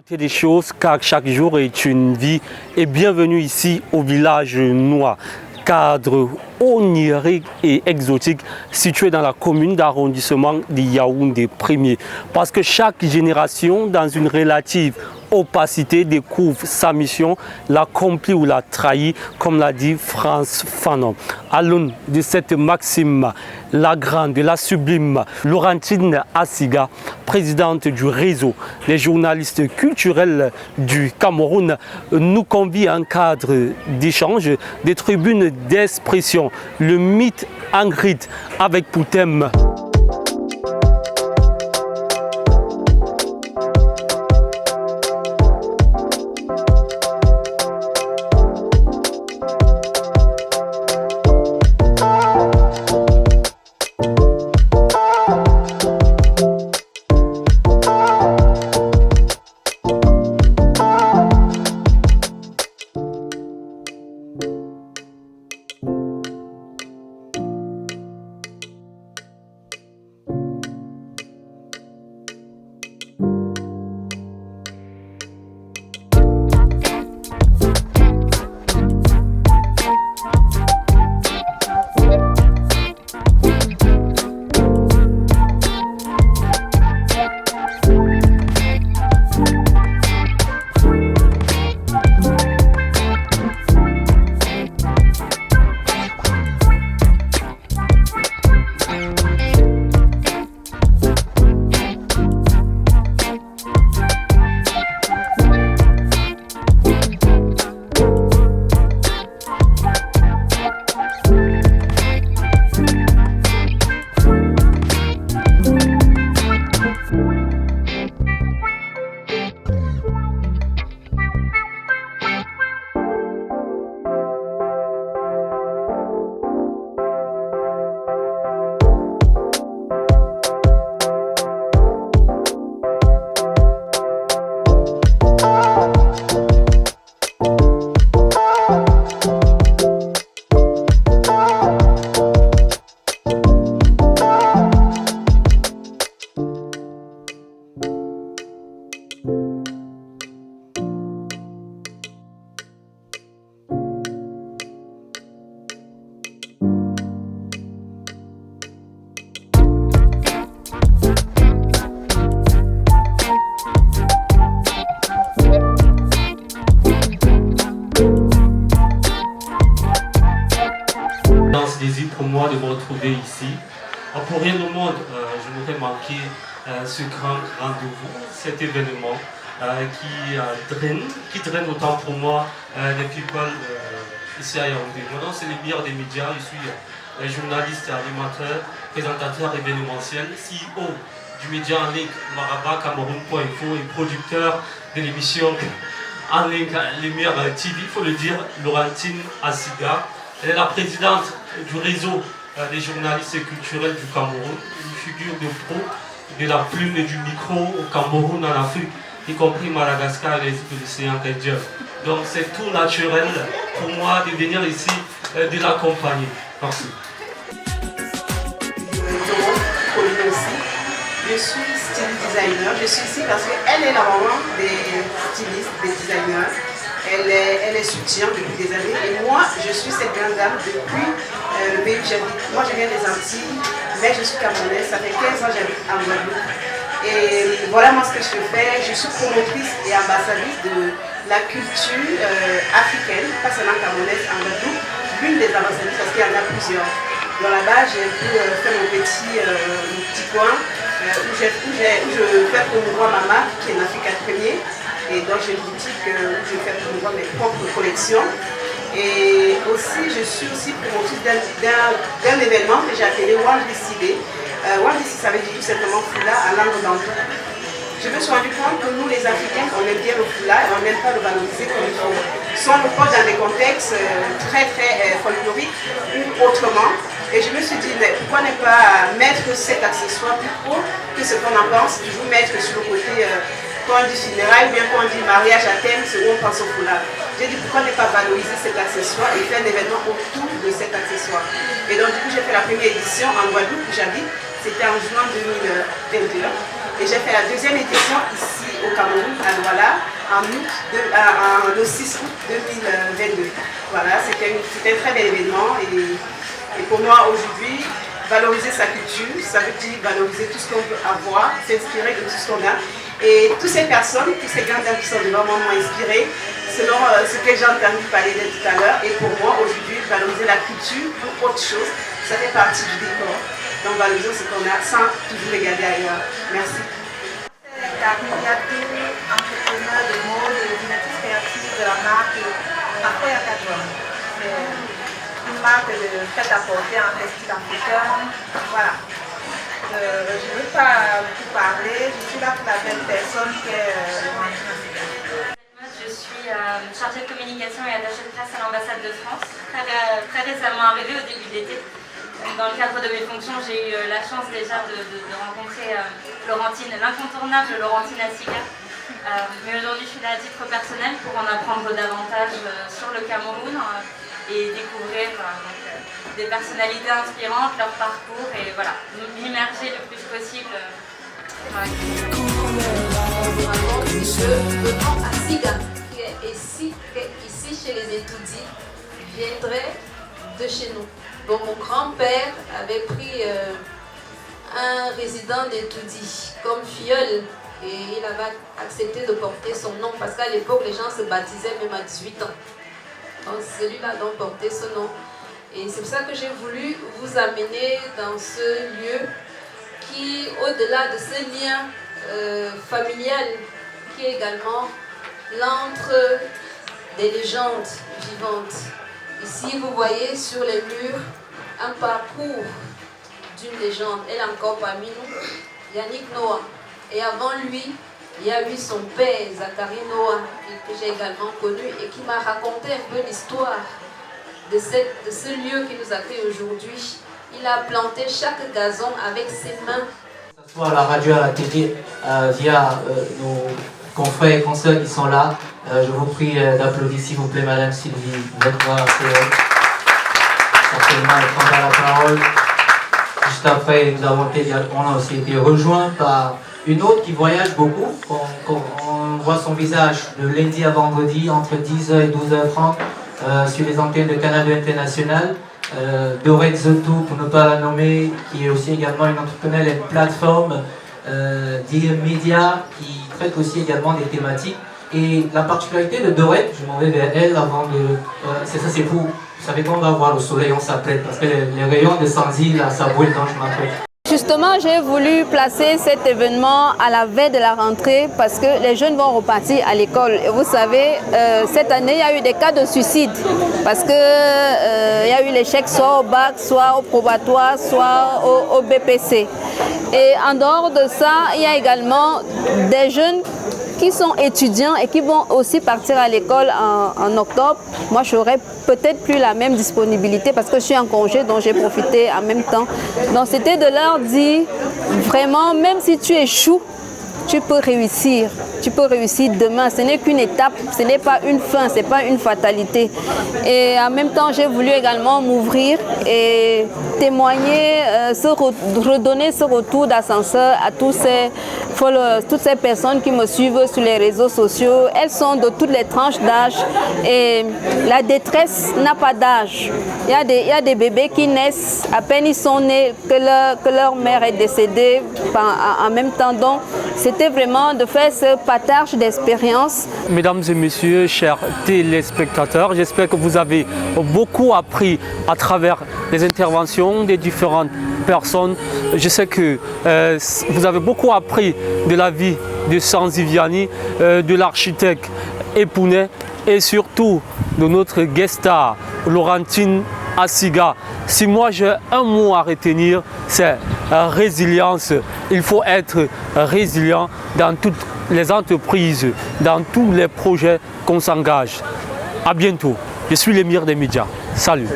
Des choses car chaque jour est une vie et bienvenue ici au village Noir, cadre onirique et exotique situé dans la commune d'arrondissement de Yaoundé 1er. Parce que chaque génération dans une relative opacité découvre sa mission, l'accomplit ou la trahit, comme l'a dit Frantz Fanon. À l'aune de cette maxime, la grande, la sublime Laurentine Assiga, présidente du réseau des journalistes culturels du Cameroun, nous convie à un cadre d'échange, des tribunes d'expression, le mythe en grid avec pour thème pour moi de me retrouver ici. Pour rien au monde, je n'aurais manqué ce grand rendez-vous, cet événement qui draine autant pour moi les people ici à Yaoundé. Mon nom c'est le meilleur des médias, je suis journaliste, animateur, présentateur événementiel, CEO du média en ligne Maraba Cameroun.info et producteur de l'émission en ligne Lumière TV, il faut le dire, Laurentine Assiga. Elle est la présidente du réseau des journalistes culturels du Cameroun, une figure de pro de la plume et du micro au Cameroun, en Afrique, y compris Madagascar et les îles de l'océan Indien. Donc c'est tout naturel pour moi de venir ici, de l'accompagner. Merci. Je suis style designer. Je suis ici parce qu'elle est la maman des stylistes, des designers. Elle est soutien depuis des années. Et moi, je suis cette grande dame depuis le pays où j'habite. Moi, je viens des Antilles, mais je suis camerounaise. Ça fait 15 ans que j'habite en Guadeloupe. Et voilà moi ce que je fais. Je suis promotrice et ambassadrice de la culture africaine, pas seulement camerounaise, en Guadeloupe. L'une des ambassadrices, parce qu'il y en a plusieurs. Dans là-bas, j'ai un peu fait mon petit coin où je fais promouvoir ma marque qui est l'Africa Premier. Et donc j'ai une boutique où je fais promouvoir mes propres collections. Et aussi, je suis aussi promotrice d'un événement que j'ai appelé Wandissi. Wandissi, ça veut dire tout simplement foulard à langue d'antou. Je me suis rendu compte que nous, les Africains, on aime bien le foulard et on n'aime pas le valoriser comme il faut. Soit on le porte dans des contextes très folkloriques ou autrement. Et je me suis dit, mais pourquoi ne pas mettre cet accessoire plus haut que ce qu'on en pense, toujours mettre sur le côté, quand on dit funérailles, ou bien quand on dit mariage à thème, c'est où on pense au foulard. J'ai dit, pourquoi ne pas valoriser cet accessoire et faire un événement autour de cet accessoire. Et donc, du coup, j'ai fait la première édition en Guadeloupe où j'habite. C'était en juin 2021. Et j'ai fait la deuxième édition ici au Cameroun, à Douala, le 6 août 2022. Voilà, c'était un très bel événement et pour moi aujourd'hui, valoriser sa culture, ça veut dire valoriser tout ce qu'on peut avoir, s'inspirer de tout ce qu'on a. Et toutes ces personnes, tous ces grandes dames qui sont devant moi m'ont inspiré selon ce que j'ai entendu parler de tout à l'heure. Et pour moi aujourd'hui, valoriser la culture pour autre chose, ça fait partie du décor. Donc valorisons ce qu'on a sans toujours regarder ailleurs. Merci. Carmignatou, entrepreneur de mode, directrice créative de la marque Après Acadouane. C'est une marque de prêt-à-porter en style africain. Voilà. Je ne veux pas beaucoup parler, je suis là pour la belle personne qui est Je suis chargée de communication et attachée de presse à l'ambassade de France, très récemment arrivée au début de l'été. Dans le cadre de mes fonctions, j'ai eu la chance déjà de rencontrer Laurentine, l'incontournable Laurentine Asiga. Mais aujourd'hui, je suis là à titre personnel pour en apprendre davantage sur le Cameroun et découvrir des personnalités inspirantes, leur parcours et voilà, m'immerger le plus possible. Le nom Asiga, qui est ici chez les étudiants, viendrait de chez nous. Donc mon grand-père avait pris un résident d'étudiants comme filleul et il avait accepté de porter son nom parce qu'à l'époque les gens se baptisaient même à 18 ans. Donc celui-là donc portait ce nom. Et c'est pour ça que j'ai voulu vous amener dans ce lieu qui, au-delà de ce lien familial, qui est également l'antre des légendes vivantes. Ici, vous voyez sur les murs un parcours d'une légende. Elle est encore parmi nous, Yannick Noah. Et avant lui, il y a eu son père, Zachary Noah, que j'ai également connu et qui m'a raconté un peu l'histoire de ce lieu qui nous accueille aujourd'hui. Il a planté chaque gazon avec ses mains. Que ce soit à la radio, à la télé, via nos confrères et consoeurs qui sont là. Je vous prie d'applaudir s'il vous plaît Madame Sylvie. Vous êtes là, certainement prendre la parole. Juste après, on a aussi été rejoints par une autre qui voyage beaucoup. On voit son visage de lundi à vendredi entre 10h et 12h30 sur les antennes de Canal International. Dorette Zotou, pour ne pas la nommer, qui est aussi également une entrepreneure, une plateforme Dear Media qui traite aussi également des thématiques. Et la particularité de Dorette, je m'en vais vers elle avant de... c'est ça, c'est pour... Vous savez qu'on va voir le soleil, on s'apprête, parce que les rayons de Sanzi, là, ça brûle quand je m'apprête. Justement, j'ai voulu placer cet événement à la veille de la rentrée parce que les jeunes vont repartir à l'école. Et vous savez, cette année, il y a eu des cas de suicide parce qu'il y a eu l'échec soit au bac, soit au probatoire, soit au BPC. Et en dehors de ça, il y a également des jeunes qui sont étudiants et qui vont aussi partir à l'école en octobre. Moi, je n'aurai peut-être plus la même disponibilité parce que je suis en congé, donc j'ai profité en même temps. Donc, c'était de leur dire, vraiment, même si tu échoues, tu peux réussir. Tu peux réussir demain. Ce n'est qu'une étape, ce n'est pas une fin, ce n'est pas une fatalité. Et en même temps, j'ai voulu également m'ouvrir et témoigner, redonner ce retour d'ascenseur à toutes ces personnes qui me suivent sur les réseaux sociaux. Elles sont de toutes les tranches d'âge et la détresse n'a pas d'âge. Il y a des bébés qui naissent, à peine ils sont nés, que leur mère est décédée en même temps. Donc, c'était vraiment de faire ce partage d'expérience. Mesdames et messieurs, chers téléspectateurs, j'espère que vous avez beaucoup appris à travers les interventions des différentes personnes. Je sais que vous avez beaucoup appris de la vie de Sanzi Vianney, de l'architecte Epounet et surtout de notre guest star, Laurentine Asiga. Si moi j'ai un mot à retenir, c'est résilience. Il faut être résilient dans toutes les entreprises, dans tous les projets qu'on s'engage. À bientôt. Je suis l'émir des médias. Salut.